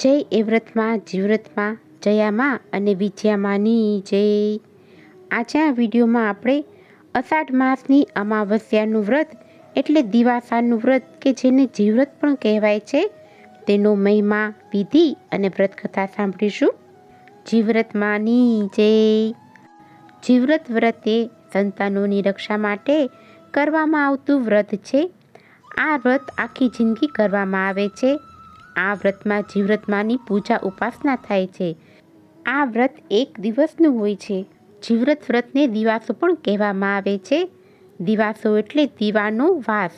જય એ વ્રતમાં જીવ્રતમાં જયામાં અને વિજયામાંની જય. આજે આ વિડીયોમાં આપણે અષાઢ માસની અમાવસ્યાનું વ્રત એટલે દિવાસાનું વ્રત કે જેને જીવ્રત પણ કહેવાય છે તેનો મહિમા, વિધિ અને વ્રતકથા સાંભળીશું. જીવ્રતમાંની જય. જીવ્રત વ્રત એ સંતાનોની રક્ષા માટે કરવામાં આવતું વ્રત છે. આ વ્રત આખી જિંદગી કરવામાં આવે છે. આ વ્રતમાં જીવ્રતમાંની પૂજા ઉપાસના થાય છે. આ વ્રત એક દિવસનું હોય છે. જીવ્રત વ્રતને દિવાસો પણ કહેવામાં આવે છે. દિવાસો એટલે દીવાનો વાસ,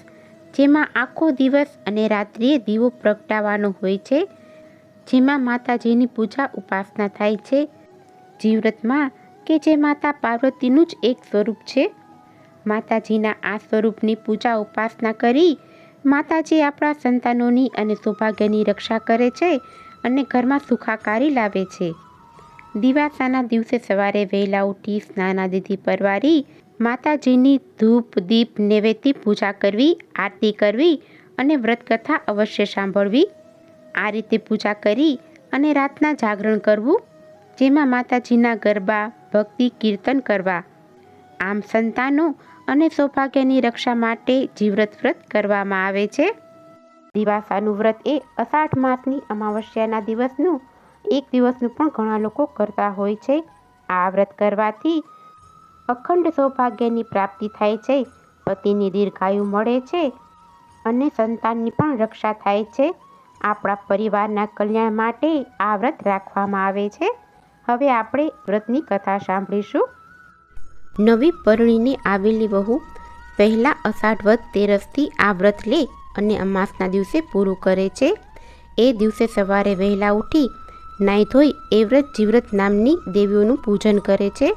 જેમાં આખો દિવસ અને રાત્રિએ દીવો પ્રગટાવવાનો હોય છે, જેમાં માતાજીની પૂજા ઉપાસના થાય છે. જીવ્રતમાં કે જે માતા પાર્વતીનું જ એક સ્વરૂપ છે. માતાજીના આ સ્વરૂપની પૂજા ઉપાસના કરી માતાજી આપણા સંતાનોની અને સૌભાગ્યની રક્ષા કરે છે અને ઘરમાં સુખાકારી લાવે છે. દિવાસાના દિવસે સવારે વહેલા ઉઠી સ્નાનાદિથી પરવારી માતાજીની ધૂપ દીપ નૈવેદ્યથી પૂજા કરવી, આરતી કરવી અને વ્રતકથા અવશ્ય સાંભળવી. આ રીતે પૂજા કરી અને રાતના જાગરણ કરવું, જેમાં માતાજીના ગરબા, ભક્તિ, કીર્તન કરવા. આમ સંતાનો અને સૌભાગ્યની રક્ષા માટે જીવ્રત વ્રત કરવામાં આવે છે. દિવાસાનું વ્રત એ અષાઢ માસની અમાવસ્યાના દિવસનું એક દિવસનું પણ ઘણા લોકો કરતા હોય છે. આ વ્રત કરવાથી અખંડ સૌભાગ્યની પ્રાપ્તિ થાય છે, પતિની દીર્ઘાયુ મળે છે અને સંતાનની પણ રક્ષા થાય છે. આપણા પરિવારના કલ્યાણ માટે આ વ્રત રાખવામાં આવે છે. હવે આપણે વ્રતની કથા સાંભળીશું. નવી પરણીને આવેલી વહુ પહેલા અષાઢ વદ તેરસથી આ વ્રત લે અને અમાસના દિવસે પૂરું કરે છે. એ દિવસે સવારે વહેલા ઉઠી નાહી ધોઈ એ વ્રત જીવ્રત નામની દેવીઓનું પૂજન કરે છે.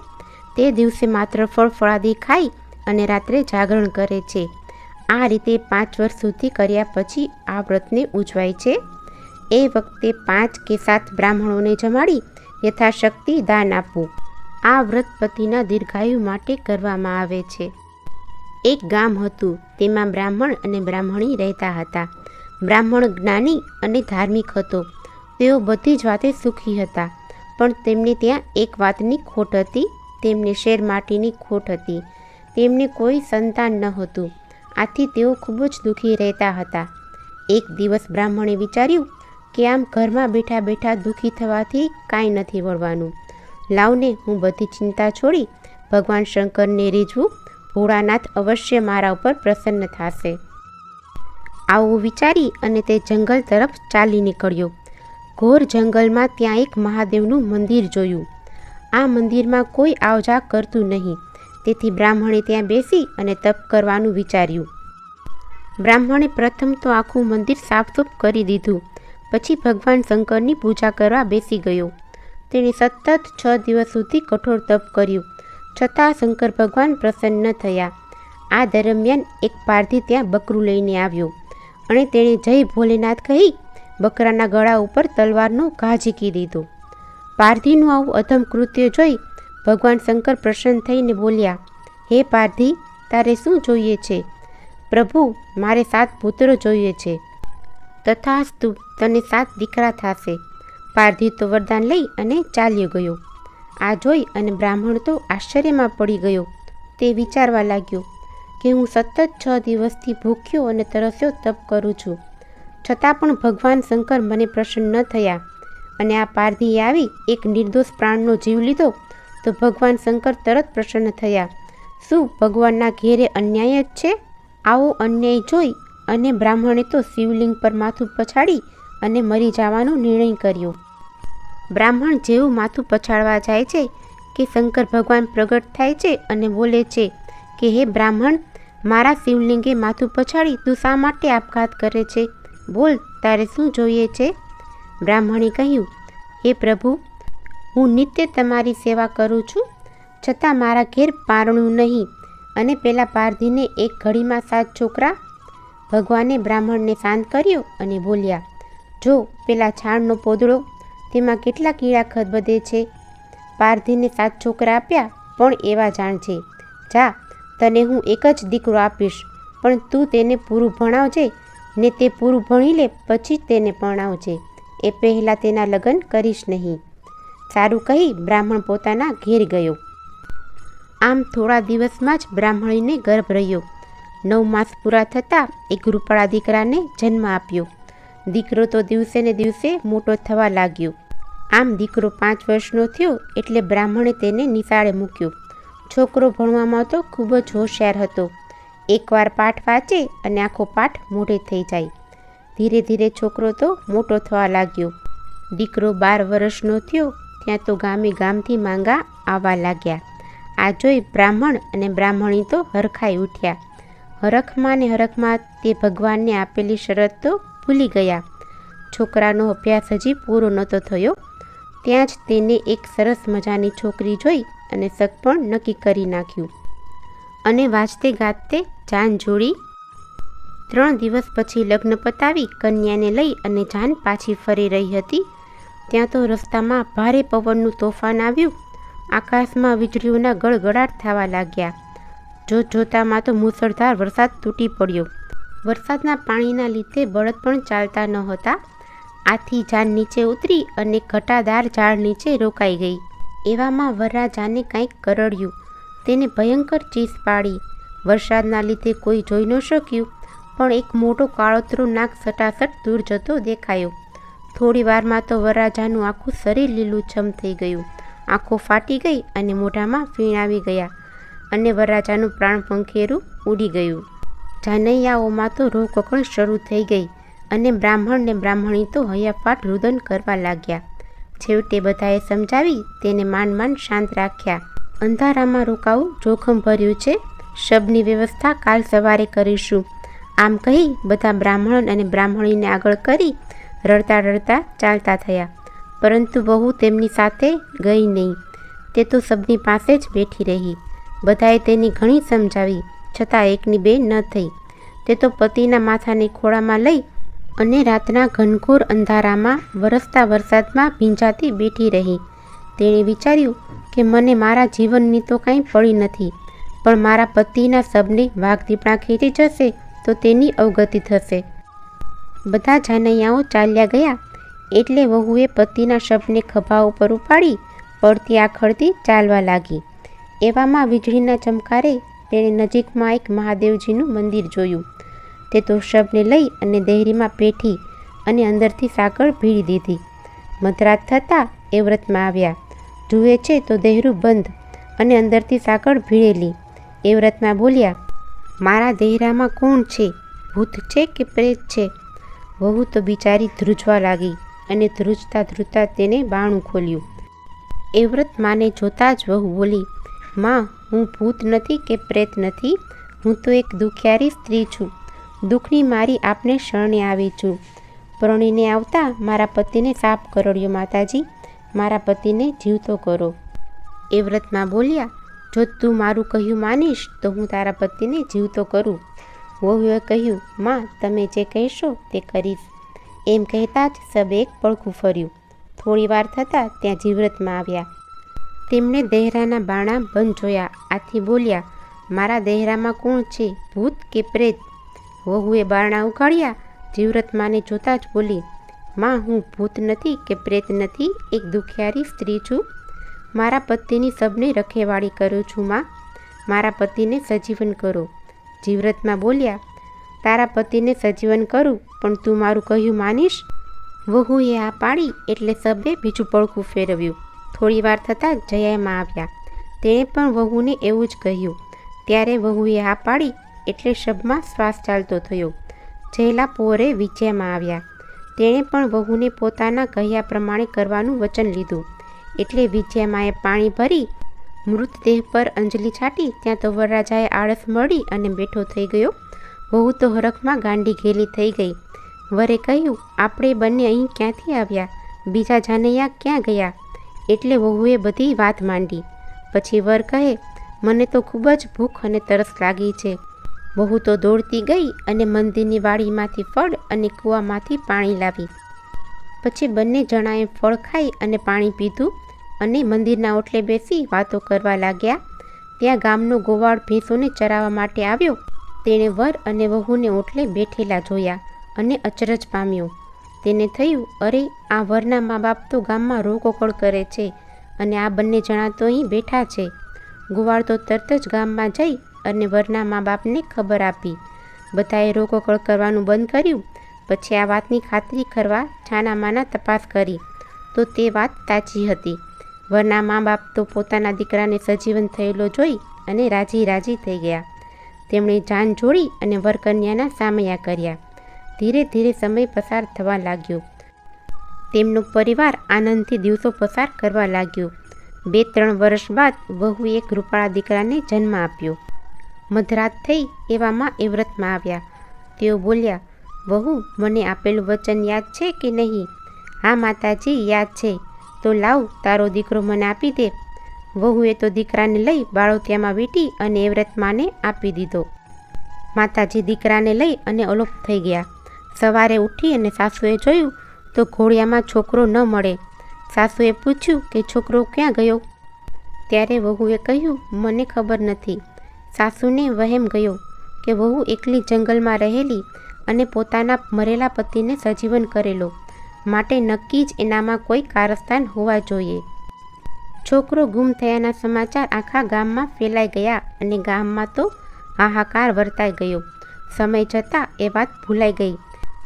તે દિવસે માત્ર ફળ ફળાદી ખાઈ અને રાત્રે જાગરણ કરે છે. આ રીતે 5 વર્ષ સુધી કર્યા પછી આ વ્રતને ઉજવાય છે. એ વખતે 5 કે 7 બ્રાહ્મણોને જમાડી યથાશક્તિ દાન આપવું. આ વ્રત પતિના દીર્ઘાયુ માટે કરવામાં આવે છે. એક ગામ હતું, તેમાં બ્રાહ્મણ અને બ્રાહ્મણી રહેતા હતા. બ્રાહ્મણ જ્ઞાની અને ધાર્મિક હતો. તેઓ બધી જ વાતે સુખી હતા, પણ તેમને ત્યાં એક વાતની ખોટ હતી. તેમને શેર માટીની ખોટ હતી. તેમને કોઈ સંતાન ન હતું. આથી તેઓ ખૂબ જ દુઃખી રહેતા હતા. એક દિવસ બ્રાહ્મણે વિચાર્યું કે આમ ઘરમાં બેઠા બેઠા દુઃખી થવાથી કાંઈ નથી વળવાનું. લાવને હું બધી ચિંતા છોડી ભગવાન શંકરને રીઝવું, ભોળાનાથ અવશ્ય મારા ઉપર પ્રસન્ન થશે. આવું વિચારી અને તે જંગલ તરફ ચાલી નીકળ્યો. ઘોર જંગલમાં ત્યાં એક મહાદેવનું મંદિર જોયું. આ મંદિરમાં કોઈ આવજા કરતું નહીં, તેથી બ્રાહ્મણે ત્યાં બેસી અને તપ કરવાનું વિચાર્યું. બ્રાહ્મણે પ્રથમ તો આખું મંદિર સાફસૂફ કરી દીધું. પછી ભગવાન શંકરની પૂજા કરવા બેસી ગયો. તેણે સતત 6 દિવસ સુધી કઠોર તપ કર્યું, છતાં શંકર ભગવાન પ્રસન્ન ન થયા. આ દરમિયાન એક પારધી ત્યાં બકરું લઈને આવ્યો અને તેણે જય ભોલેનાથ કહી બકરાના ગળા ઉપર તલવારનો ઘા ઝીકી દીધો. પારધીનું આવું અધમ કૃત્ય જોઈ ભગવાન શંકર પ્રસન્ન થઈને બોલ્યા, હે પારધી, તારે શું જોઈએ છે? પ્રભુ, મારે 7 પુત્રો જોઈએ છે. તથાસ્તુ, તને 7 દીકરા થશે. પારધી તો વરદાન લઈ અને ચાલ્યો ગયો. આ જોઈ અને બ્રાહ્મણ તો આશ્ચર્યમાં પડી ગયો. તે વિચારવા લાગ્યો કે હું સતત 6 દિવસથી ભૂખ્યો અને તરસ્યો તપ કરું છું, છતાં પણ ભગવાન શંકર મને પ્રસન્ન ન થયા, અને આ પારધીએ આવી એક નિર્દોષ પ્રાણનો જીવ લીધો તો ભગવાન શંકર તરત પ્રસન્ન થયા. શું ભગવાનના ઘેરે અન્યાય જ છે? આવો અન્યાય જોઈ અને બ્રાહ્મણે તો શિવલિંગ પર માથું પછાડી અને મરી જવાનો નિર્ણય કર્યો. બ્રાહ્મણ જેવું માથું પછાડવા જાય છે કે શંકર ભગવાન પ્રગટ થાય છે અને બોલે છે કે હે બ્રાહ્મણ, મારા શિવલિંગે માથું પછાડી તું શા માટે આપઘાત કરે છે? બોલ, તારે શું જોઈએ છે? બ્રાહ્મણે કહ્યું, હે પ્રભુ, હું નિત્ય તમારી સેવા કરું છું, છતાં મારા ઘેર પારણું નહીં, અને પેલા પારધીને એક ઘડીમાં 7 છોકરા. ભગવાને બ્રાહ્મણને શાંત કર્યો અને બોલ્યા, જો પેલા છાણનો પોદળો, તેમાં કેટલા કીડા ખદબદે છે. પારધીને 7 છોકરા આપ્યા, પણ એવા જાણજે. જા, તને હું એક જ દીકરો આપીશ, પણ તું તેને પૂરું ભણાવજે ને તે પૂરું ભણી લે પછી જ તેને પરણાવજે. એ પહેલાં તેના લગ્ન કરીશ નહીં. સારું કહી બ્રાહ્મણ પોતાના ઘેર ગયો. આમ થોડા દિવસમાં જ બ્રાહ્મણીને ગર્ભ રહ્યો. 9 માસ પૂરા થતાં એક રૂપાળા દીકરાને જન્મ આપ્યો. દીકરો તો દિવસે ને દિવસે મોટો થવા લાગ્યો. આમ દીકરો 5 વર્ષનો થયો એટલે બ્રાહ્મણે તેને નિશાળે મૂક્યો. છોકરો ભણવામાં તો ખૂબ જ હોશિયાર હતો. એકવાર પાઠ વાંચે અને આખો પાઠ મોઢે થઈ જાય. ધીરે ધીરે છોકરો તો મોટો થવા લાગ્યો. દીકરો 12 વર્ષનો થયો ત્યાં તો ગામે ગામથી માંગા આવવા લાગ્યા. આ જોઈ બ્રાહ્મણ અને બ્રાહ્મણી તો હરખાઈ ઉઠ્યા. હરખમાં ને હરખમાં તે ભગવાનને આપેલી શરત તો ભૂલી ગયા. છોકરાનો અભ્યાસ હજી પૂરો નહોતો થયો ત્યાં જ તેને એક સરસ મજાની છોકરી જોઈ અને સગ પણ નક્કી કરી નાખ્યું અને વાજતે ગાજતે જાન જોડી 3 દિવસ પછી લગ્ન પતાવી કન્યાને લઈ અને જાન પાછી ફરી રહી હતી. ત્યાં તો રસ્તામાં ભારે પવનનું તોફાન આવ્યું. આકાશમાં વીજળીઓના ગળગળાટ થવા લાગ્યા. જોતામાં તો મુસળધાર વરસાદ તૂટી પડ્યો. વરસાદના પાણીના લીધે બળદ પણ ચાલતા ન હતા. આથી જાન નીચે ઉતરી અને ઘટાદાર ઝાડ નીચે રોકાઈ ગઈ. એવામાં વરરાજાને કંઈક કરડ્યું. તેને ભયંકર ચીસ પાડી. વરસાદના લીધે કોઈ જોઈ ન શક્યું પણ એક મોટો કાળોતરો નાગ સટાસટ દૂર જતો દેખાયો. થોડી વારમાં તો વરરાજાનું આખું શરીર લીલુંછમ થઈ ગયું. આંખો ફાટી ગઈ અને મોઢામાં ફીણ આવી ગયા અને વરરાજાનું પ્રાણ પંખેરું ઉડી ગયું. જાનૈયાઓમાં તો રોકકળ શરૂ થઈ ગઈ અને બ્રાહ્મણ ને બ્રાહ્મણી તો હૈયાફાટ રુદન કરવા લાગ્યા. છેવટે બધાએ સમજાવી તેને માંડ શાંત રાખ્યા. અંધારામાં રોકાવું જોખમ ભર્યું છે. શબની વ્યવસ્થા કાલ સવારે કરીશું. આમ કહી બધા બ્રાહ્મણ અને બ્રાહ્મણીને આગળ કરી રડતા રડતા ચાલતા થયા. પરંતુ વહુ તેમની સાથે ગઈ નહીં. તે તો સબની પાસે જ બેઠી રહી. બધાએ તેની ઘણી સમજાવી છતાં એકની બે ન થઈ. તે તો પતિના માથાને ખોળામાં લઈ અને રાતના ઘનઘોર અંધારામાં વરસતા વરસાદમાં ભીંજાતી બેઠી રહી. તેણે વિચાર્યું કે મને મારા જીવનની તો કાંઈ પડી નથી, પણ મારા પતિના શબને વાઘદીપડા ખેંચી જશે તો તેની અવગતિ થશે. બધા જાનૈયાઓ ચાલ્યા ગયા એટલે વહુએ પતિના શબને ખભા ઉપર ઉપાડી પડતી આખડતી ચાલવા લાગી. એવામાં વીજળીના ચમકારે તેણે નજીકમાં એક મહાદેવજીનું મંદિર જોયું. તે તો શબને લઈ અને દેહરીમાં પેઠી અને અંદરથી સાકળ ભીડી દીધી. મધરાત થતાં એ વ્રતમાં આવ્યા. જુએ છે તો દેહરું બંધ અને અંદરથી સાકળ ભીડેલી. એ વ્રતમાં બોલ્યા, મારા દેહરામાં કોણ છે? ભૂત છે કે પ્રેત છે? વહુ તો બિચારી ધ્રુજવા લાગી અને ધ્રુજતા તેને બાણું ખોલ્યું. એ વ્રત માને જોતાં જ વહુ બોલી, માં, હું ભૂત નથી કે પ્રેત નથી, હું તો એક દુખિયારી સ્ત્રી છું. દુઃખની મારી આપને શરણે આવી છું. પરણીને આવતા મારા પતિને સાપ કરડ્યો. માતાજી, મારા પતિને જીવતો કરો. એ વ્રતમાં બોલ્યા, જો તું મારું કહ્યું માનીશ તો હું તારા પતિને જીવતો કરું. વહુએ કહ્યું, માં, તમે જે કહેશો તે કરીશ. એમ કહેતા જ સબે એક પડખું ફર્યું. થોડી વાર થતાં ત્યાં જીવ્રતમાં આવ્યા. તેમણે દેહરાના બાણા બંધ જોયા. આથી બોલ્યા, મારા દેહરામાં કોણ છે? ભૂત કે પ્રેત? વહુએ બારણા ઉઘાડ્યા. જીવ્રતમાને જોતાં જ બોલી, માં, હું ભૂત નથી કે પ્રેત નથી, એક દુખિયારી સ્ત્રી છું. મારા પતિની સબને રખેવાળી કરું છું. માં, મારા પતિને સજીવન કરો. જીવ્રતમાં બોલ્યા, તારા પતિને સજીવન કરું, પણ તું મારું કહ્યું માનીશ? વહુએ આ પાડી એટલે સબે બીજું પડખું ફેરવ્યું. થોડી વાર થતાં જયામાં આવ્યા. તેણે પણ વહુને એવું જ કહ્યું. ત્યારે વહુએ આ પાડી એટલે શબમાં શ્વાસ ચાલતો થયો. જયલા પોરે વિજયામાં આવ્યા. તેણે પણ વહુને પોતાના કહ્યા પ્રમાણે કરવાનું વચન લીધું. એટલે વિજયામાએ પાણી ભરી મૃતદેહ પર અંજલિ છાંટી. ત્યાં તો વરરાજાએ આળસ મળી અને બેઠો થઈ ગયો. વહુ તો હરખમાં ગાંડી ઘેલી થઈ ગઈ. વરે કહ્યું, આપણે બંને અહીં ક્યાંથી આવ્યા? બીજા જાનૈયા ક્યાં ગયા? એટલે વહુએ બધી વાત માંડી. પછી વર કહે, મને તો ખૂબ જ ભૂખ અને તરસ લાગી છે. વહુ તો દોડતી ગઈ અને મંદિરની વાડીમાંથી ફળ અને કૂવામાંથી પાણી લાવી. પછી બંને જણાએ ફળ ખાઈ અને પાણી પીધું અને મંદિરના ઓટલે બેસી વાતો કરવા લાગ્યા. ત્યાં ગામનો ગોવાળ ભેંસોને ચરાવવા માટે આવ્યો. તેણે વર અને વહુને ઓટલે બેઠેલા જોયા અને અચરજ પામ્યો. તેને થયું, અરે આ વરના મા બાપ તો ગામમાં રોકકળ કરે છે અને આ બંને જણા તો અહીં બેઠા છે. ગોવાળ તો તરત જ ગામમાં જઈ અને વરના મા બાપને ખબર આપી. બધાએ રોકકળ કરવાનું બંધ કર્યું. પછી આ વાતની ખાતરી કરવા છાનામાના તપાસ કરી તો તે વાત સાચી હતી. વરના મા બાપ તો પોતાના દીકરાને સજીવન થયેલો જોઈ અને રાજી થઈ ગયા. તેમણે જાન જોડી અને વરકન્યાના સામૈયા કર્યા. ધીરે ધીરે સમય પસાર થવા લાગ્યો. તેમનો પરિવાર આનંદથી દિવસો પસાર કરવા લાગ્યો. 2-3 વર્ષ બાદ વહુએ એક રૂપાળા દીકરાને જન્મ આપ્યો. મધરાત થઈ એવામાં એ વ્રતમાં આવ્યા. તેઓ બોલ્યા, વહુ, મને આપેલું વચન યાદ છે કે નહીં? હા માતાજી, યાદ છે. તો લાવ, તારો દીકરો મને આપી દે. વહુએ તો દીકરાને લઈ બાળોતિયામાં વીંટી અને એ વ્રતમાને આપી દીધો. માતાજી દીકરાને લઈ અને અલોપ થઈ ગયા. સવારે ઉઠી અને સાસુએ જોયું તો ઘોડિયામાં છોકરો ન મળે. સાસુએ પૂછ્યું કે છોકરો ક્યાં ગયો? ત્યારે વહુએ કહ્યું, મને ખબર નથી. સાસુને વહેમ ગયો કે વહુ એકલી જંગલમાં રહેલી અને પોતાના મરેલા પતિને સજીવન કરેલો, માટે નક્કી જ એનામાં કોઈ કારસ્તાન હોવા જોઈએ. છોકરો ગુમ થયાના સમાચાર આખા ગામમાં ફેલાઈ ગયા અને ગામમાં તો હાહાકાર વર્તાઈ ગયો. સમય જતાં એ વાત ભૂલાઈ ગઈ.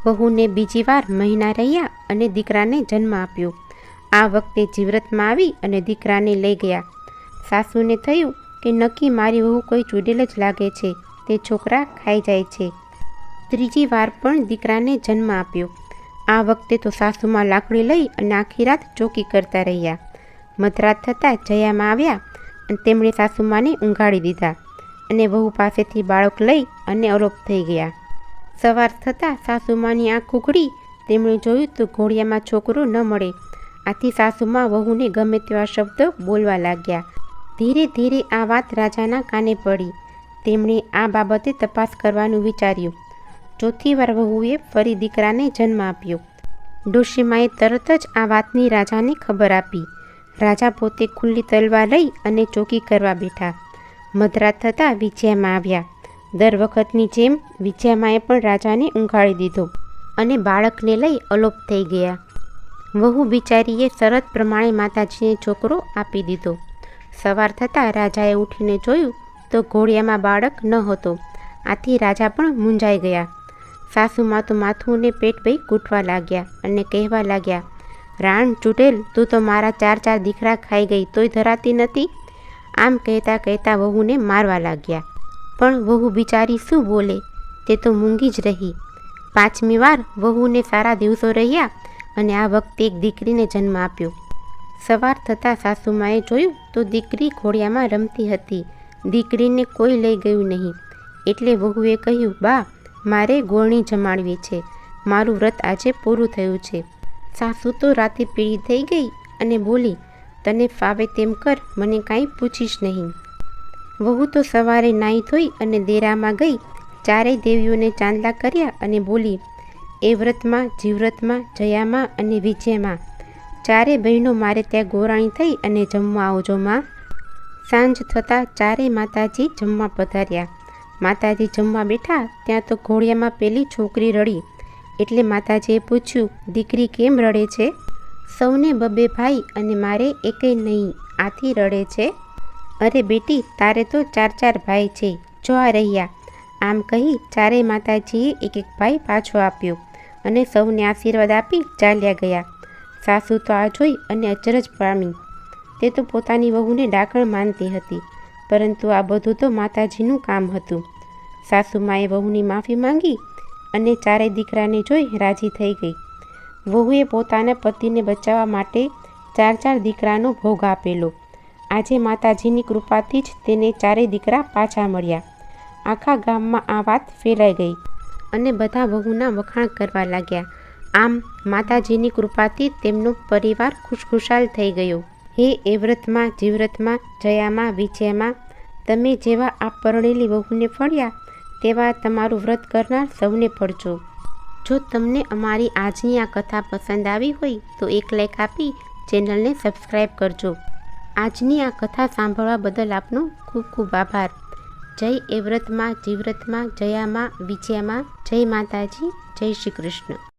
વહુને બીજી વાર મહિના રહ્યા અને દીકરાને જન્મ આપ્યો. આ વખતે જીવ્રતમાં આવી અને દીકરાને લઈ ગયા. સાસુને થયું કે નક્કી મારી વહુ કોઈ ચૂડેલ જ લાગે છે, તે છોકરા ખાઈ જાય છે. ત્રીજી વાર પણ દીકરાને જન્મ આપ્યો. આ વખતે તો સાસુમાં લાકડી લઈ અને આખી રાત ચોકી કરતા રહ્યા. મધરાત થતાં જયામાં આવ્યા અને તેમણે સાસુમાને ઊંઘાડી દીધા અને વહુ પાસેથી બાળક લઈ અને અલોપ થઈ ગયા. સવાર થતાં સાસુમાની આંખ ઉઘડી. તેમણે જોયું તો ઘોડિયામાં છોકરો ન મળે. આથી સાસુમાં વહુને ગમે તેવા શબ્દો બોલવા લાગ્યા. ધીરે ધીરે આ વાત રાજાના કાને પડી. તેમણે આ બાબતે તપાસ કરવાનું વિચાર્યું. ચોથી વાર વહુએ ફરી દીકરાને જન્મ આપ્યો. ડોશીમાએ તરત જ આ વાતની રાજાને ખબર આપી. રાજા પોતે ખુલ્લી તલવાર લઈ અને ચોકી કરવા બેઠા. મધરાત થતાં વિજયામાં આવ્યા. દર વખતની જેમ વિજયામાએ પણ રાજાને ઊંઘાડી દીધો અને બાળકને લઈ અલોપ થઈ ગયા. વહુ બિચારીએ શરત પ્રમાણે માતાજીને છોકરો આપી દીધો. સવાર થતાં રાજાએ ઉઠીને જોયું તો ઘોડિયામાં બાળક ન હતો. આથી રાજા પણ મૂંઝાઈ ગયા. સાસુમાં તો માથું ને પેટ ભઈ કૂટવા લાગ્યા અને કહેવા લાગ્યા, રાણ ચૂડેલ, તું તો મારા 4 દીકરા ખાઈ ગઈ તોય ધરાતી નથી. આમ કહેતા કહેતા વહુને મારવા લાગ્યા. પણ વહુ બિચારી શું બોલે, તે તો મૂંગી જ રહી. 5મી વાર વહુને સારા દિવસો રહ્યા અને આ વખતે એક દીકરીને જન્મ આપ્યો. સવાર થતાં સાસુમાએ જોયું તો દીકરી ઘોડિયામાં રમતી હતી. દીકરીને કોઈ લઈ ગયું નહીં. એટલે વહુએ કહ્યું, બા, મારે ગોળણી જમાડવી છે. મારું વ્રત આજે પૂરું થયું છે. સાસુ તો રાતે પીળી થઈ ગઈ અને બોલી, તને ફાવે તેમ કર, મને કાંઈ પૂછીશ નહીં. વહુ તો સવારે નાહી ધોઈ અને દેરામાં ગઈ. 4 દેવીઓને ચાંદલા કર્યા અને બોલી, એ વ્રતમાં, જીવ્રતમાં, જયામાં અને વિજયમાં 4 બહેનો મારે ત્યાં ગોરાણી થઈ અને જમવા આવજો માં. સાંજ થતાં 4 માતાજી જમવા પધાર્યા. માતાજી જમવા બેઠા ત્યાં તો ઘોડિયામાં પેલી છોકરી રડી. એટલે માતાજીએ પૂછ્યું, દીકરી કેમ રડે છે? સૌને 2 ભાઈ અને મારે એકેય નહીં, આથી રડે છે. અરે બેટી, તારે તો 4 ભાઈ છે, જો આ રહ્યા. આમ કહી 4 માતાજીએ એક ભાઈ પાછો આપ્યો અને સૌને આશીર્વાદ આપી ચાલ્યા ગયા. સાસુ તો આ જોઈ અને અચરજ પામી. તે તો પોતાની વહુને ડાકણ માનતી હતી, પરંતુ આ બધું તો માતાજીનું કામ હતું. સાસુમાએ વહુની માફી માંગી અને 4 દીકરાને જોઈ રાજી થઈ ગઈ. વહુએ પોતાના પતિને બચાવવા માટે 4 દીકરાનો ભોગ આપેલો. આજે માતાજીની કૃપાથી જ તેને 4 દીકરા પાછા મળ્યા. આખા ગામમાં આ વાત ફેલાઈ ગઈ અને બધા વહુના વખાણ કરવા લાગ્યા. આમ માતાજીની કૃપાથી તેમનો પરિવાર ખુશખુશાલ થઈ ગયો. હે એ વ્રતમાં, જીવ્રતમાં, જયામાં, વિજયામાં, તમે જેવા આ પરણેલી વહુને ફળ્યા તેવા તમારું વ્રત કરનાર સૌને ફળજો. જો તમને અમારી આજની આ કથા પસંદ આવી હોય તો એક લાઈક આપી ચેનલને સબસ્ક્રાઈબ કરજો. આજની આ કથા સાંભળવા બદલ આપનો ખૂબ ખૂબ આભાર. જય એ વ્રતમાં, જીવ્રતમાં, જયામાં, વિજયામાં, જય માતાજી, જય શ્રી કૃષ્ણ.